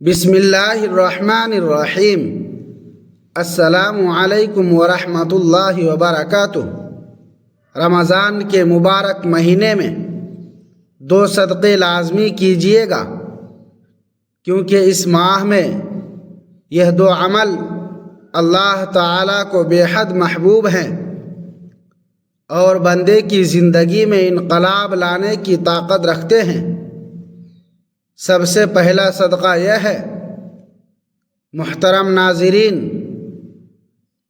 بسم اللہ الرحمن الرحیم۔ السلام علیکم ورحمۃ اللہ وبرکاتہ۔ رمضان کے مبارک مہینے میں 2 صدقے لازمی کیجیے گا، کیونکہ اس ماہ میں یہ 2 عمل اللہ تعالیٰ کو بے حد محبوب ہیں اور بندے کی زندگی میں انقلاب لانے کی طاقت رکھتے ہیں۔ سب سے پہلا صدقہ یہ ہے، محترم ناظرین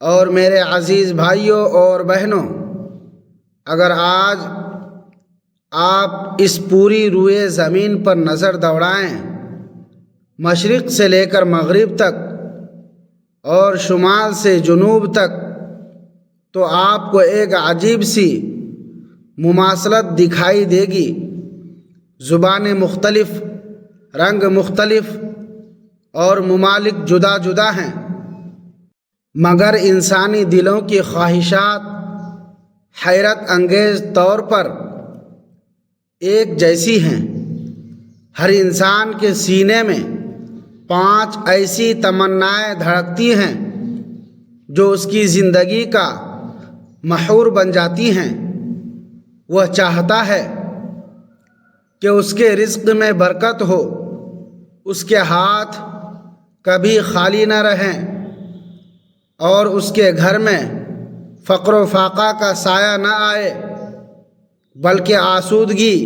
اور میرے عزیز بھائیوں اور بہنوں، اگر آج آپ اس پوری روئے زمین پر نظر دوڑائیں، مشرق سے لے کر مغرب تک اور شمال سے جنوب تک، تو آپ کو ایک عجیب سی مماثلت دکھائی دے گی۔ زبانیں مختلف، رنگ مختلف اور ممالک جدا جدا ہیں، مگر انسانی دلوں کی خواہشات حیرت انگیز طور پر ایک جیسی ہیں۔ ہر انسان کے سینے میں 5 ایسی تمنائیں دھڑکتی ہیں جو اس کی زندگی کا محور بن جاتی ہیں۔ وہ چاہتا ہے کہ اس کے رزق میں برکت ہو، اس کے ہاتھ کبھی خالی نہ رہیں اور اس کے گھر میں فقر و فاقہ کا سایہ نہ آئے، بلکہ آسودگی،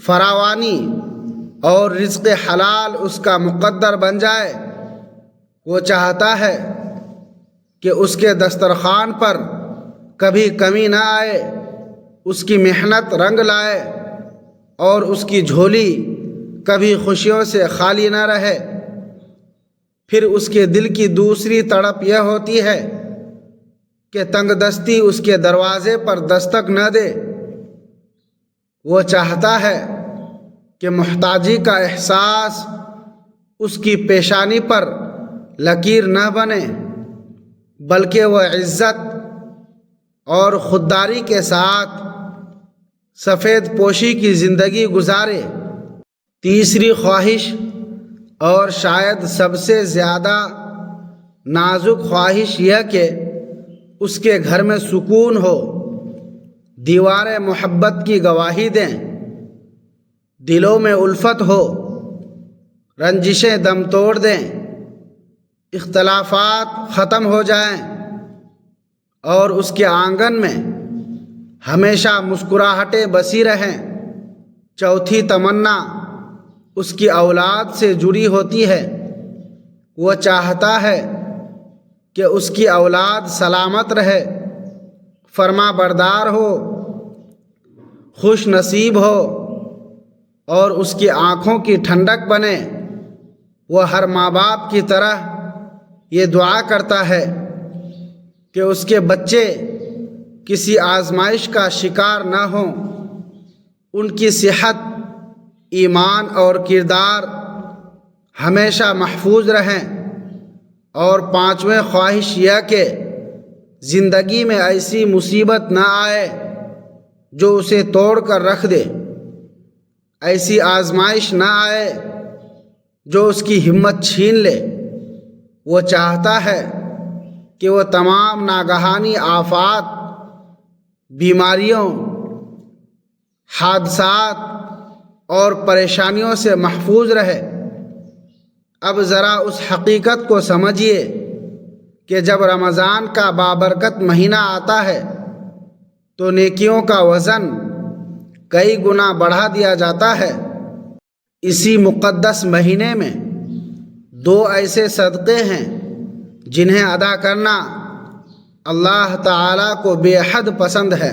فراوانی اور رزق حلال اس کا مقدر بن جائے۔ وہ چاہتا ہے کہ اس کے دسترخوان پر کبھی کمی نہ آئے، اس کی محنت رنگ لائے اور اس کی جھولی کبھی خوشیوں سے خالی نہ رہے۔ پھر اس کے دل کی دوسری تڑپ یہ ہوتی ہے کہ تنگ دستی اس کے دروازے پر دستک نہ دے۔ وہ چاہتا ہے کہ محتاجی کا احساس اس کی پیشانی پر لکیر نہ بنے، بلکہ وہ عزت اور خودداری کے ساتھ سفید پوشی کی زندگی گزارے۔ تیسری خواہش، اور شاید سب سے زیادہ نازک خواہش، یہ کہ اس کے گھر میں سکون ہو، دیواریں محبت کی گواہی دیں، دلوں میں الفت ہو، رنجشیں دم توڑ دیں، اختلافات ختم ہو جائیں اور اس کے آنگن میں ہمیشہ مسکراہٹیں بسی رہیں۔ چوتھی تمنا اس کی اولاد سے جڑی ہوتی ہے۔ وہ چاہتا ہے کہ اس کی اولاد سلامت رہے، فرما بردار ہو، خوش نصیب ہو اور اس کی آنکھوں کی ٹھنڈک بنے۔ وہ ہر ماں باپ کی طرح یہ دعا کرتا ہے کہ اس کے بچے کسی آزمائش کا شکار نہ ہوں، ان کی صحت، ایمان اور کردار ہمیشہ محفوظ رہیں۔ اور 5ویں خواہش یہ کہ زندگی میں ایسی مصیبت نہ آئے جو اسے توڑ کر رکھ دے، ایسی آزمائش نہ آئے جو اس کی ہمت چھین لے۔ وہ چاہتا ہے کہ وہ تمام ناگہانی آفات، بیماریوں، حادثات اور پریشانیوں سے محفوظ رہے۔ اب ذرا اس حقیقت کو سمجھیے کہ جب رمضان کا بابرکت مہینہ آتا ہے تو نیکیوں کا وزن کئی گنا بڑھا دیا جاتا ہے۔ اسی مقدس مہینے میں 2 ایسے صدقے ہیں جنہیں ادا کرنا اللہ تعالیٰ کو بے حد پسند ہے۔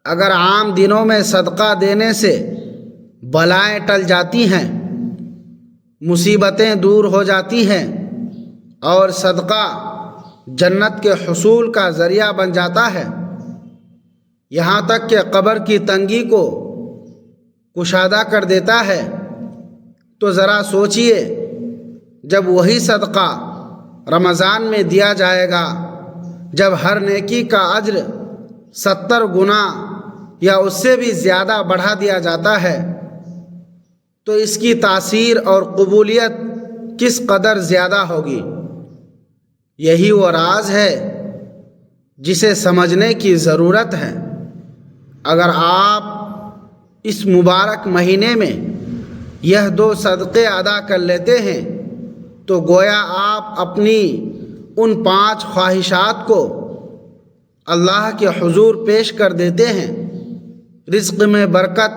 اگر عام دنوں میں صدقہ دینے سے بلائیں ٹل جاتی ہیں، مصیبتیں دور ہو جاتی ہیں اور صدقہ جنت کے حصول کا ذریعہ بن جاتا ہے، یہاں تک کہ قبر کی تنگی کو کشادہ کر دیتا ہے، تو ذرا سوچئے جب وہی صدقہ رمضان میں دیا جائے گا، جب ہر نیکی کا اجر 70 گنا یا اس سے بھی زیادہ بڑھا دیا جاتا ہے، تو اس کی تاثیر اور قبولیت کس قدر زیادہ ہوگی۔ یہی وہ راز ہے جسے سمجھنے کی ضرورت ہے۔ اگر آپ اس مبارک مہینے میں یہ 2 صدقے ادا کر لیتے ہیں تو گویا آپ اپنی ان 5 خواہشات کو اللہ کے حضور پیش کر دیتے ہیں۔ رزق میں برکت،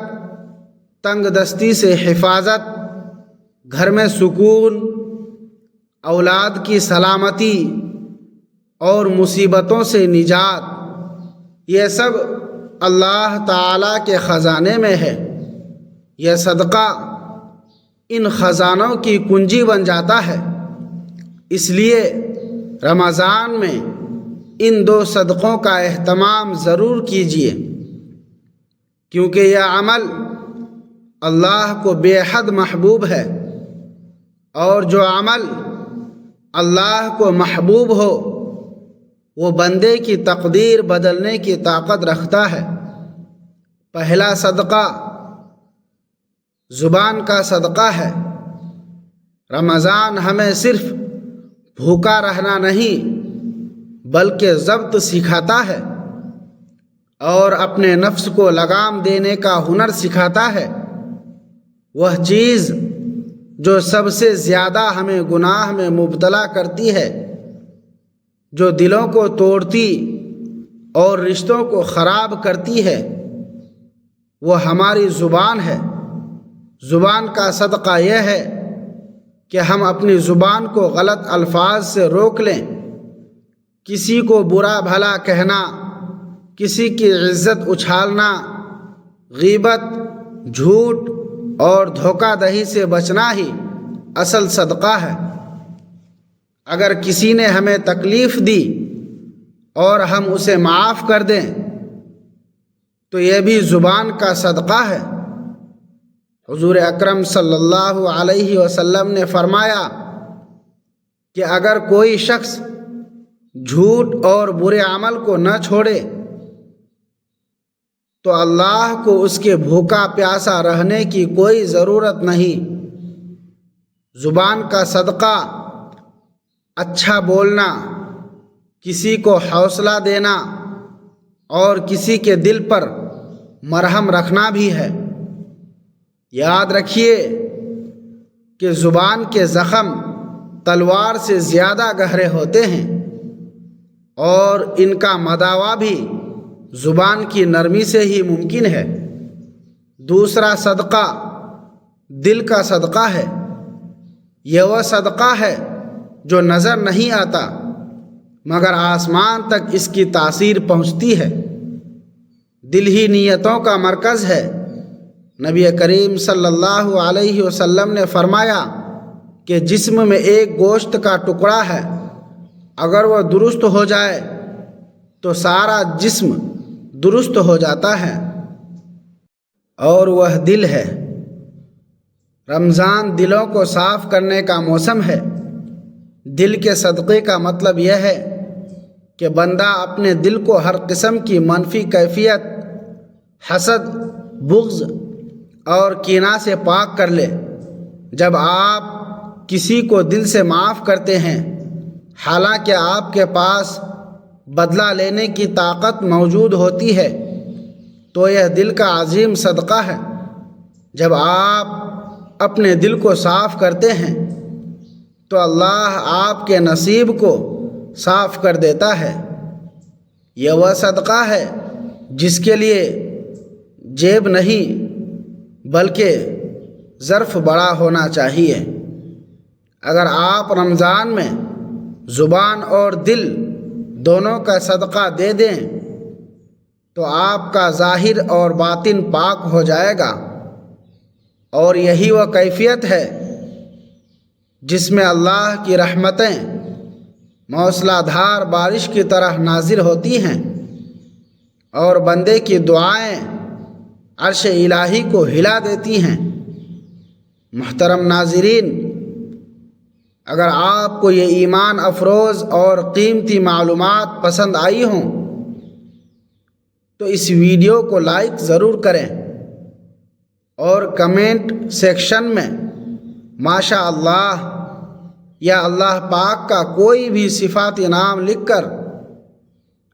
تنگ دستی سے حفاظت، گھر میں سکون، اولاد کی سلامتی اور مصیبتوں سے نجات، یہ سب اللہ تعالیٰ کے خزانے میں ہے۔ یہ صدقہ ان خزانوں کی کنجی بن جاتا ہے۔ اس لیے رمضان میں ان 2 صدقوں کا اہتمام ضرور کیجیے، کیونکہ یہ عمل اللہ کو بے حد محبوب ہے، اور جو عمل اللہ کو محبوب ہو وہ بندے کی تقدیر بدلنے کی طاقت رکھتا ہے۔ پہلا صدقہ زبان کا صدقہ ہے۔ رمضان ہمیں صرف بھوکا رہنا نہیں بلکہ ضبط سکھاتا ہے، اور اپنے نفس کو لگام دینے کا ہنر سکھاتا ہے۔ وہ چیز جو سب سے زیادہ ہمیں گناہ میں مبتلا کرتی ہے، جو دلوں کو توڑتی اور رشتوں کو خراب کرتی ہے، وہ ہماری زبان ہے۔ زبان کا صدقہ یہ ہے کہ ہم اپنی زبان کو غلط الفاظ سے روک لیں۔ کسی کو برا بھلا کہنا، کسی کی عزت اچھالنا، غیبت، جھوٹ اور دھوکہ دہی سے بچنا ہی اصل صدقہ ہے۔ اگر کسی نے ہمیں تکلیف دی اور ہم اسے معاف کر دیں تو یہ بھی زبان کا صدقہ ہے۔ حضور اکرم صلی اللہ علیہ وسلم نے فرمایا کہ اگر کوئی شخص جھوٹ اور برے عمل کو نہ چھوڑے تو اللہ کو اس کے بھوکا پیاسا رہنے کی کوئی ضرورت نہیں۔ زبان کا صدقہ اچھا بولنا، کسی کو حوصلہ دینا اور کسی کے دل پر مرہم رکھنا بھی ہے۔ یاد رکھیے کہ زبان کے زخم تلوار سے زیادہ گہرے ہوتے ہیں، اور ان کا مداوا بھی زبان کی نرمی سے ہی ممکن ہے۔ دوسرا صدقہ دل کا صدقہ ہے۔ یہ وہ صدقہ ہے جو نظر نہیں آتا مگر آسمان تک اس کی تاثیر پہنچتی ہے۔ دل ہی نیتوں کا مرکز ہے۔ نبی کریم صلی اللہ علیہ وسلم نے فرمایا کہ جسم میں ایک گوشت کا ٹکڑا ہے، اگر وہ درست ہو جائے تو سارا جسم درست ہو جاتا ہے، اور وہ دل ہے۔ رمضان دلوں کو صاف کرنے کا موسم ہے۔ دل کے صدقے کا مطلب یہ ہے کہ بندہ اپنے دل کو ہر قسم کی منفی کیفیت، حسد، بغض اور کینہ سے پاک کر لے۔ جب آپ کسی کو دل سے معاف کرتے ہیں حالانکہ آپ کے پاس بدلہ لینے کی طاقت موجود ہوتی ہے تو یہ دل کا عظیم صدقہ ہے۔ جب آپ اپنے دل کو صاف کرتے ہیں تو اللہ آپ کے نصیب کو صاف کر دیتا ہے۔ یہ وہ صدقہ ہے جس کے لیے جیب نہیں بلکہ ظرف بڑا ہونا چاہیے۔ اگر آپ رمضان میں زبان اور دل دونوں کا صدقہ دے دیں تو آپ کا ظاہر اور باطن پاک ہو جائے گا، اور یہی وہ کیفیت ہے جس میں اللہ کی رحمتیں موسلا دھار بارش کی طرح نازل ہوتی ہیں، اور بندے کی دعائیں عرش الہی کو ہلا دیتی ہیں۔ محترم ناظرین، اگر آپ کو یہ ایمان افروز اور قیمتی معلومات پسند آئی ہوں تو اس ویڈیو کو لائک ضرور کریں اور کمنٹ سیکشن میں ماشاء اللہ یا اللہ پاک کا کوئی بھی صفاتی نام لکھ کر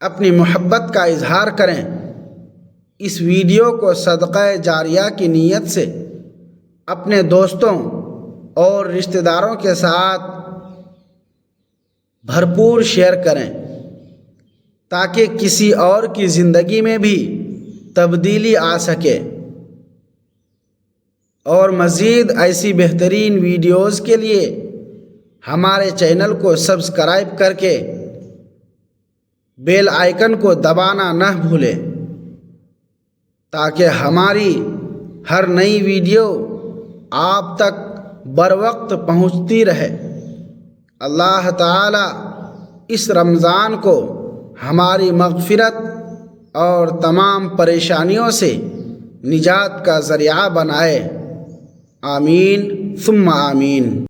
اپنی محبت کا اظہار کریں۔ اس ویڈیو کو صدقہ جاریہ کی نیت سے اپنے دوستوں اور رشتہ داروں کے ساتھ بھرپور شیئر کریں تاکہ کسی اور کی زندگی میں بھی تبدیلی آ سکے، اور مزید ایسی بہترین ویڈیوز کے لیے ہمارے چینل کو سبسکرائب کر کے بیل آئیکن کو دبانا نہ بھولیں تاکہ ہماری ہر نئی ویڈیو آپ تک بروقت پہنچتی رہے۔ اللہ تعالی اس رمضان کو ہماری مغفرت اور تمام پریشانیوں سے نجات کا ذریعہ بنائے۔ آمین ثم آمین۔